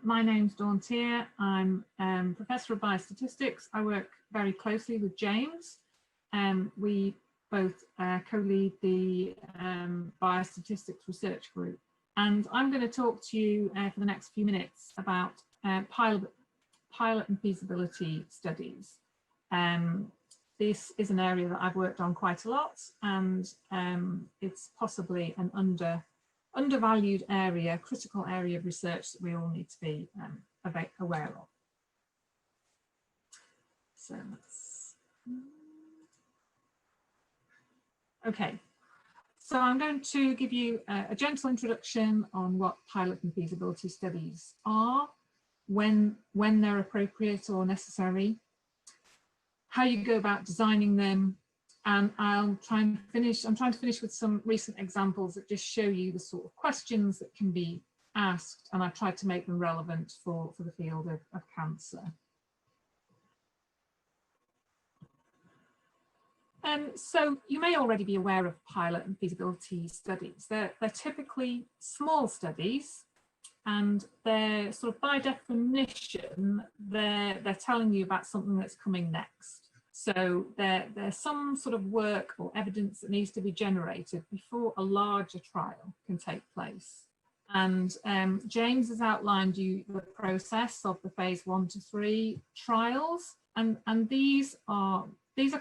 My name's Dawn Teare. I'm Professor of Biostatistics. I work very closely with James. We both co-lead the Biostatistics Research Group. And I'm going to talk to you for the next few minutes about pilot and feasibility studies. This is an area that I've worked on quite a lot, and it's possibly an undervalued area, critical area of research that we all need to be aware of. So let's, okay. So I'm going to give you a gentle introduction on what pilot and feasibility studies are, when they're appropriate or necessary, how you go about designing them, and I'm trying to finish with some recent examples that just show you the sort of questions that can be asked, and I've tried to make them relevant for the field of cancer. So you may already be aware of pilot and feasibility studies. They're typically small studies, and they're sort of by definition, they're telling you about something that's coming next. So there's some sort of work or evidence that needs to be generated before a larger trial can take place. And James has outlined you the process of the phase 1 to 3 trials, and these are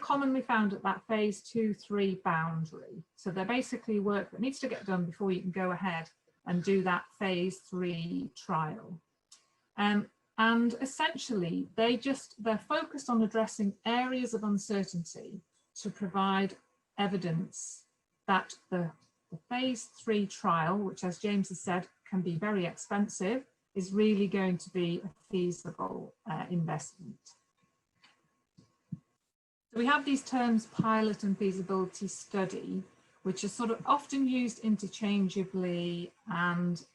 commonly found at that phase 2-3 boundary. So they're basically work that needs to get done before you can go ahead and do that phase 3 trial. And essentially, they're focused on addressing areas of uncertainty to provide evidence that the phase 3 trial, which, as James has said, can be very expensive, is really going to be a feasible investment. So we have these terms, pilot and feasibility study, which are sort of often used interchangeably and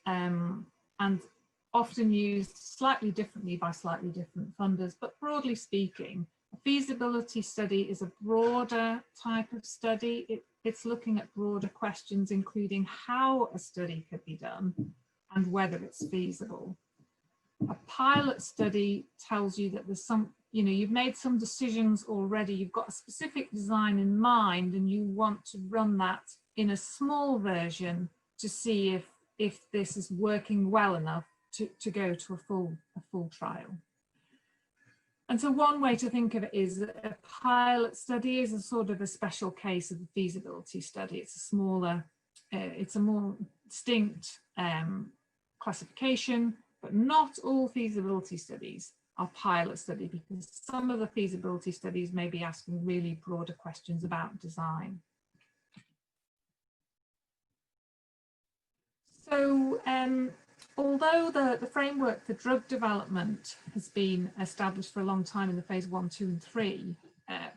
often used slightly differently by slightly different funders, but broadly speaking, a feasibility study is a broader type of study. It's looking at broader questions, including how a study could be done and whether it's feasible. A pilot study tells you that there's some, you've made some decisions already, you've got a specific design in mind, and you want to run that in a small version to see if this is working well enough to go to a full trial. And so one way to think of it is that a pilot study is a sort of a special case of a feasibility study. It's a smaller, it's a more distinct classification, but not all feasibility studies are pilot study, because some of the feasibility studies may be asking really broader questions about design. So although the framework for drug development has been established for a long time in the phase 1, 2 and 3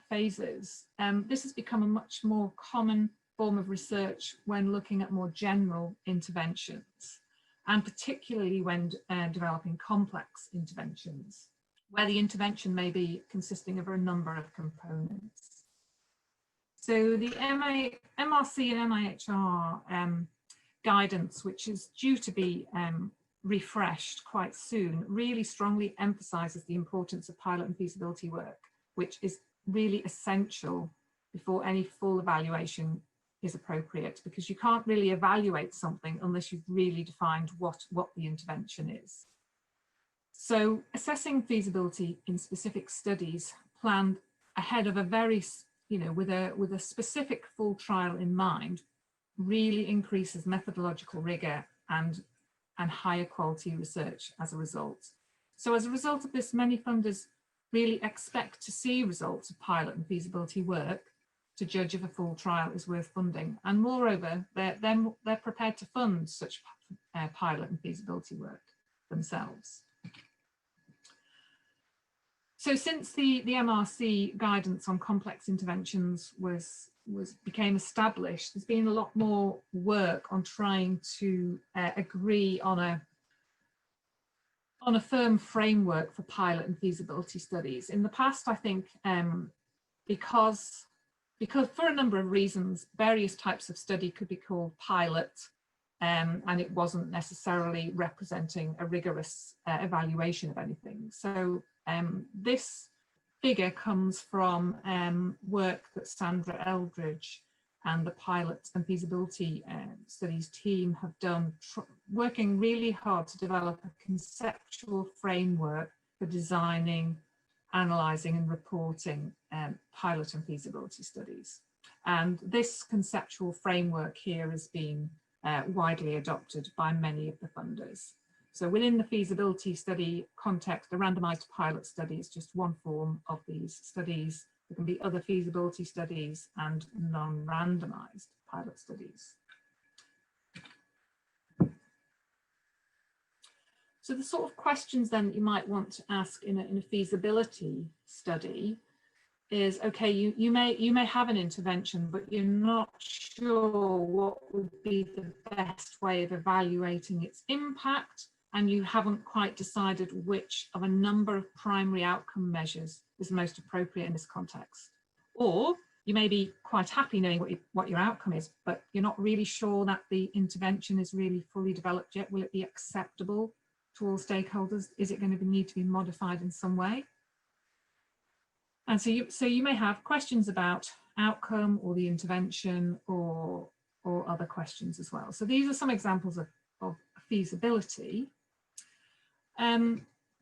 phases, this has become a much more common form of research when looking at more general interventions, and particularly when developing complex interventions, where the intervention may be consisting of a number of components. So the MRC and MIHR guidance, which is due to be refreshed quite soon, really strongly emphasizes the importance of pilot and feasibility work, which is really essential before any full evaluation is appropriate, because you can't really evaluate something unless you've really defined what the intervention is. So assessing feasibility in specific studies planned ahead of a very, with a specific full trial in mind, really increases methodological rigor and higher quality research as a result. So as a result of this, many funders really expect to see results of pilot and feasibility work to judge if a full trial is worth funding. And moreover, they're prepared to fund such pilot and feasibility work themselves. So since the MRC guidance on complex interventions became established, there's been a lot more work on trying to agree on a firm framework for pilot and feasibility studies. In the past, I think, because for a number of reasons, various types of study could be called pilot and it wasn't necessarily representing a rigorous evaluation of anything. So this figure comes from work that Sandra Eldridge and the pilot and feasibility studies team have done, working really hard to develop a conceptual framework for designing, analysing and reporting pilot and feasibility studies. And this conceptual framework here has been widely adopted by many of the funders. So within the feasibility study context, the randomised pilot study is just one form of these studies. There can be other feasibility studies and non-randomised pilot studies. So the sort of questions then that you might want to ask in a feasibility study is, okay, you may have an intervention, but you're not sure what would be the best way of evaluating its impact, and you haven't quite decided which of a number of primary outcome measures is most appropriate in this context. Or you may be quite happy knowing what your outcome is, but you're not really sure that the intervention is really fully developed yet. Will it be acceptable to all stakeholders? Is it going to need to be modified in some way? And so you may have questions about outcome or the intervention or other questions as well. So these are some examples of feasibility.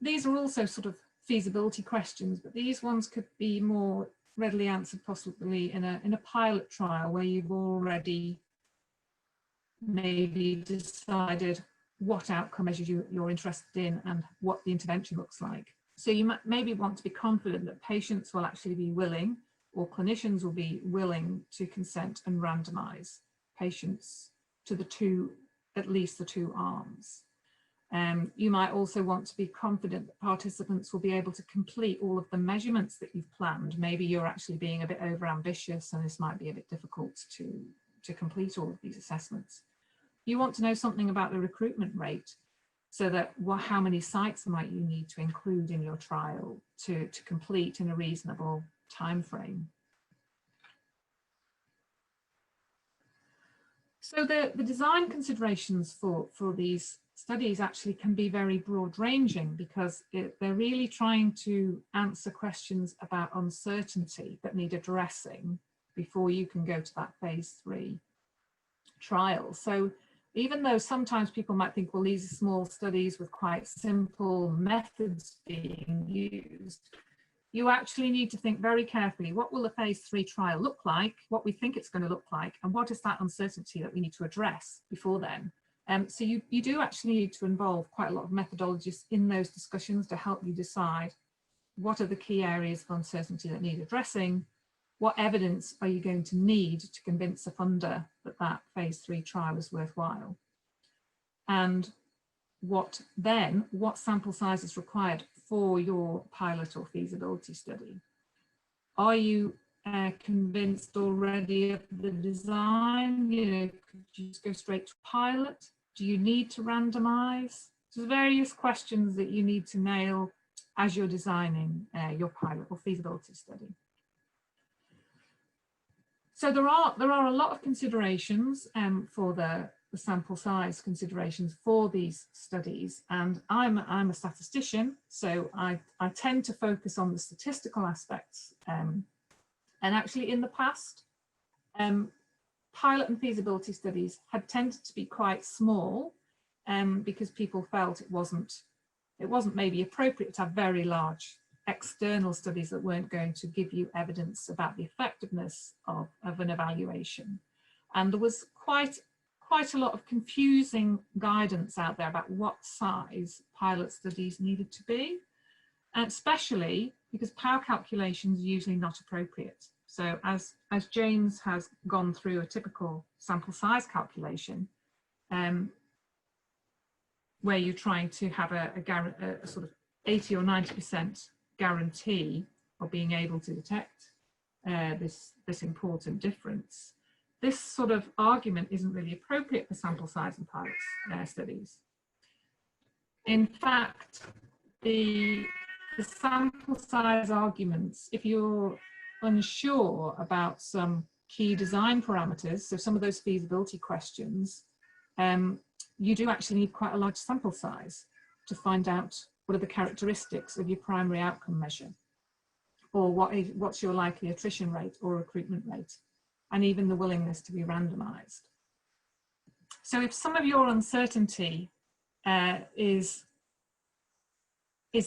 These are also sort of feasibility questions, but these ones could be more readily answered possibly in a pilot trial where you've already maybe decided what outcome measures you're interested in and what the intervention looks like. So you might maybe want to be confident that patients will actually be willing, or clinicians will be willing, to consent and randomise patients to at least the two arms. You might also want to be confident that participants will be able to complete all of the measurements that you've planned. Maybe you're actually being a bit over-ambitious and this might be a bit difficult to complete all of these assessments. You want to know something about the recruitment rate, so that how many sites might you need to include in your trial to complete in a reasonable time frame. So the design considerations for these studies actually can be very broad ranging, because they're really trying to answer questions about uncertainty that need addressing before you can go to that phase 3 trial. So even though sometimes people might think, well, these are small studies with quite simple methods being used, you actually need to think very carefully, what will the phase 3 trial look like, what we think it's going to look like, and what is that uncertainty that we need to address before then. So you do actually need to involve quite a lot of methodologists in those discussions to help you decide what are the key areas of uncertainty that need addressing, what evidence are you going to need to convince a funder that that phase 3 trial is worthwhile, and what sample size is required for your pilot or feasibility study. Are you convinced already of the design? Could you just go straight to pilot? Do you need to randomize? There's various questions that you need to nail as you're designing your pilot or feasibility study. So there are a lot of considerations for the sample size considerations for these studies, and I'm a statistician, so I tend to focus on the statistical aspects. And actually, in the past, pilot and feasibility studies had tended to be quite small, because people felt it wasn't maybe appropriate to have very large external studies that weren't going to give you evidence about the effectiveness of an evaluation. And there was quite a lot of confusing guidance out there about what size pilot studies needed to be, and especially because power calculations are usually not appropriate. So as James has gone through a typical sample size calculation, where you're trying to have a sort of 80 or 90% guarantee of being able to detect this important difference, this sort of argument isn't really appropriate for sample size and pilot studies. In fact, the sample size arguments, if you're unsure about some key design parameters, so some of those feasibility questions, you do actually need quite a large sample size to find out what are the characteristics of your primary outcome measure, or what's your likely attrition rate or recruitment rate, and even the willingness to be randomized. So if some of your uncertainty is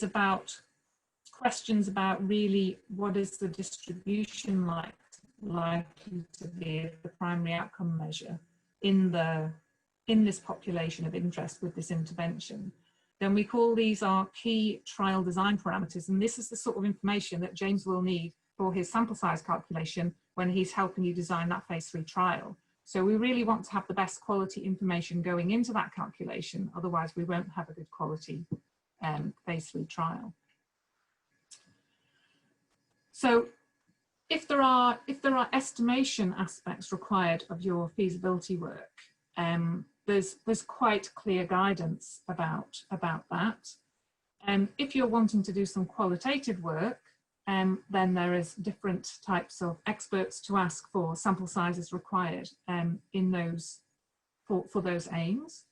about questions about really what is the distribution likely to be of the primary outcome measure in this population of interest with this intervention, then we call these our key trial design parameters. And this is the sort of information that James will need for his sample size calculation when he's helping you design that phase 3 trial. So we really want to have the best quality information going into that calculation, otherwise we won't have a good quality phase 3 trial. So if there are estimation aspects required of your feasibility work, there's quite clear guidance about that. If you're wanting to do some qualitative work, then there is different types of experts to ask for sample sizes required in those for those aims,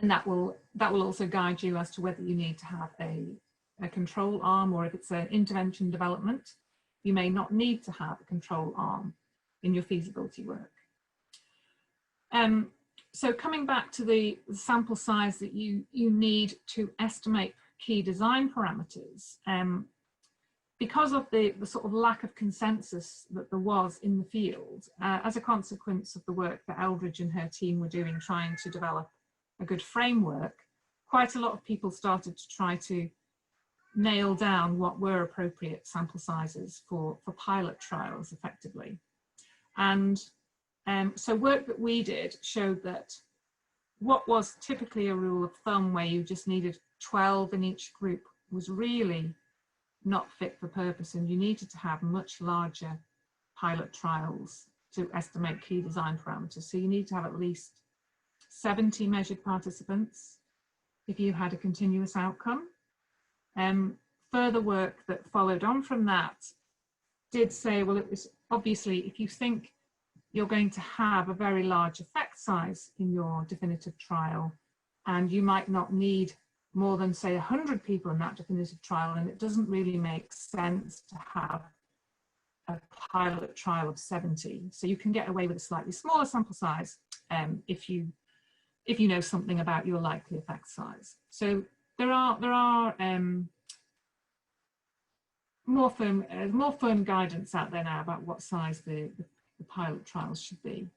and that will also guide you as to whether you need to have a control arm, or if it's an intervention development, you may not need to have a control arm in your feasibility work. So coming back to the sample size that you need to estimate key design parameters, because of the sort of lack of consensus that there was in the field, as a consequence of the work that Eldridge and her team were doing trying to develop a good framework, quite a lot of people started to try to nail down what were appropriate sample sizes for pilot trials effectively. And so work that we did showed that what was typically a rule of thumb where you just needed 12 in each group was really not fit for purpose, and you needed to have much larger pilot trials to estimate key design parameters. So you need to have at least 70 measured participants if you had a continuous outcome. Further work that followed on from that did say, well, it was obviously, if you think you're going to have a very large effect size in your definitive trial, and you might not need more than, say, 100 people in that definitive trial, and it doesn't really make sense to have a pilot trial of 70. So you can get away with a slightly smaller sample size if you know something about your likely effect size. So there are more firm guidance out there now about what size the pilot trials should be.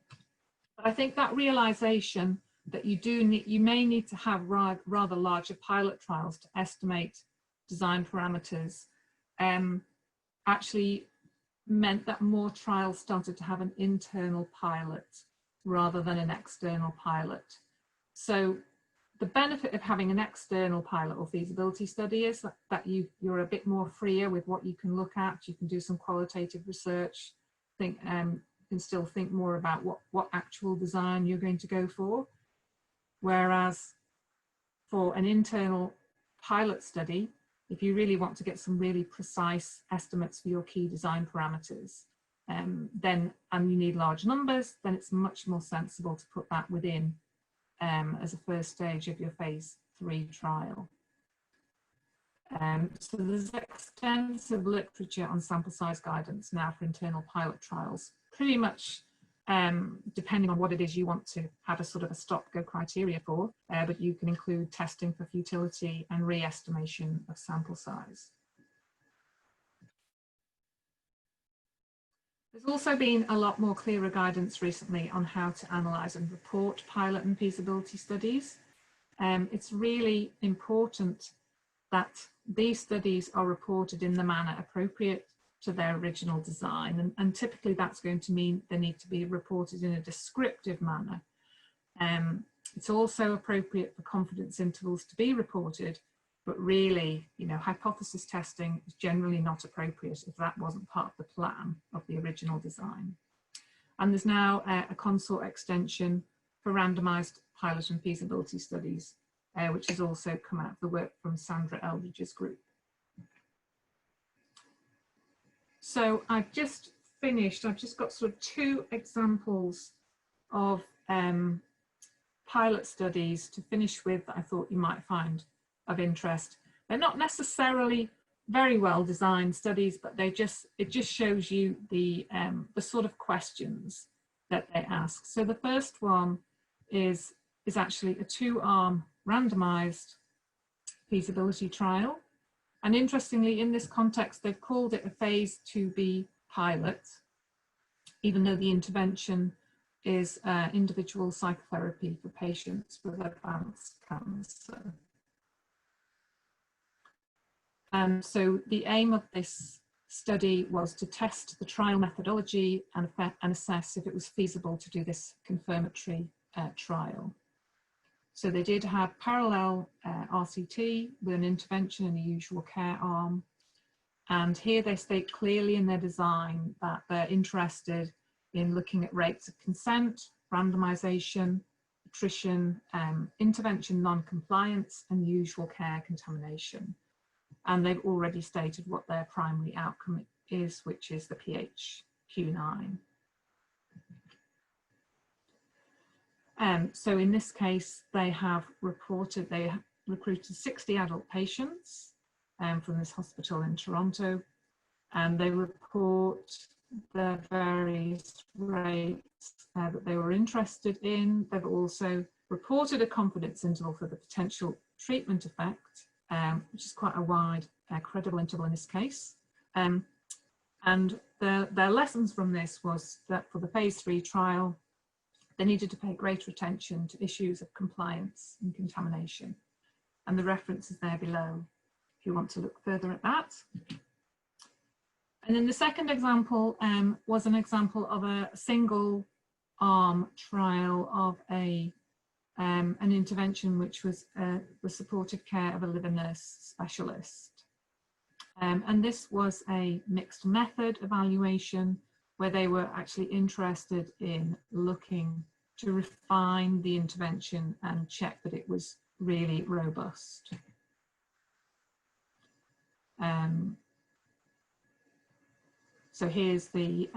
But I think that realization that you may need to have rather larger pilot trials to estimate design parameters actually meant that more trials started to have an internal pilot rather than an external pilot. So the benefit of having an external pilot or feasibility study is that you're a bit more freer with what you can look at. You can do some qualitative research, can still think more about what actual design you're going to go for. Whereas for an internal pilot study, if you really want to get some really precise estimates for your key design parameters, and you need large numbers, then it's much more sensible to put that within as a first stage of your phase 3 trial. So there's extensive literature on sample size guidance now for internal pilot trials, pretty much depending on what it is you want to have a sort of a stop-go criteria for, but you can include testing for futility and re-estimation of sample size. There's also been a lot more clearer guidance recently on how to analyse and report pilot and feasibility studies. It's really important that these studies are reported in the manner appropriate to their original design, and typically that's going to mean they need to be reported in a descriptive manner. It's also appropriate for confidence intervals to be reported, but really, hypothesis testing is generally not appropriate if that wasn't part of the plan of the original design. And there's now a consort extension for randomised pilot and feasibility studies, which has also come out of the work from Sandra Eldridge's group. So I've just finished, I've just got sort of 2 examples of pilot studies to finish with that I thought you might find of interest. They're not necessarily very well designed studies, but it just shows you the sort of questions that they ask. So the first one is actually a 2-arm randomized feasibility trial. And interestingly, in this context, they've called it a phase 2B pilot, even though the intervention is individual psychotherapy for patients with advanced cancer. And so the aim of this study was to test the trial methodology and assess if it was feasible to do this confirmatory trial. So they did have parallel RCT with an intervention in the usual care arm. And here they state clearly in their design that they're interested in looking at rates of consent, randomization, attrition, intervention non-compliance, and usual care contamination. And they've already stated what their primary outcome is, which is the PHQ-9. So in this case, they recruited 60 adult patients from this hospital in Toronto, and they report the various rates that they were interested in. They've also reported a confidence interval for the potential treatment effect, which is quite a wide, credible interval in this case. And their lessons from this was that for the phase 3 trial, they needed to pay greater attention to issues of compliance and contamination. And the reference is there below if you want to look further at that. And then the second example was an example of a single arm trial of an intervention which was the supportive care of a liver nurse specialist. And this was a mixed method evaluation where they were actually interested in looking to refine the intervention and check that it was really robust. So here's the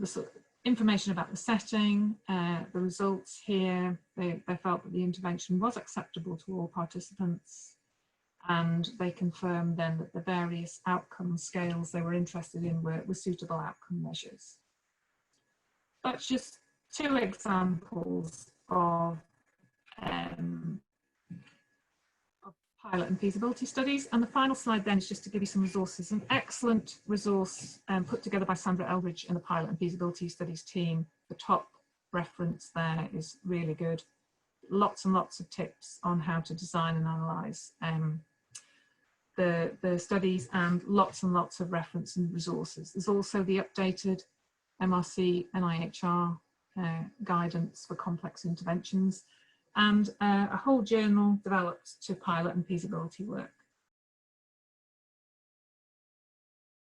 sort of information about the setting, the results here. They felt that the intervention was acceptable to all participants, and they confirmed then that the various outcome scales they were interested in were suitable outcome measures. That's just 2 examples of pilot and feasibility studies. And the final slide then is just to give you some resources. An excellent resource put together by Sandra Eldridge and the pilot and feasibility studies team. The top reference there is really good. Lots and lots of tips on how to design and analyse the studies, and lots of reference and resources. There's also the updated MRC and IHR guidance for complex interventions, and a whole journal developed to pilot and feasibility work.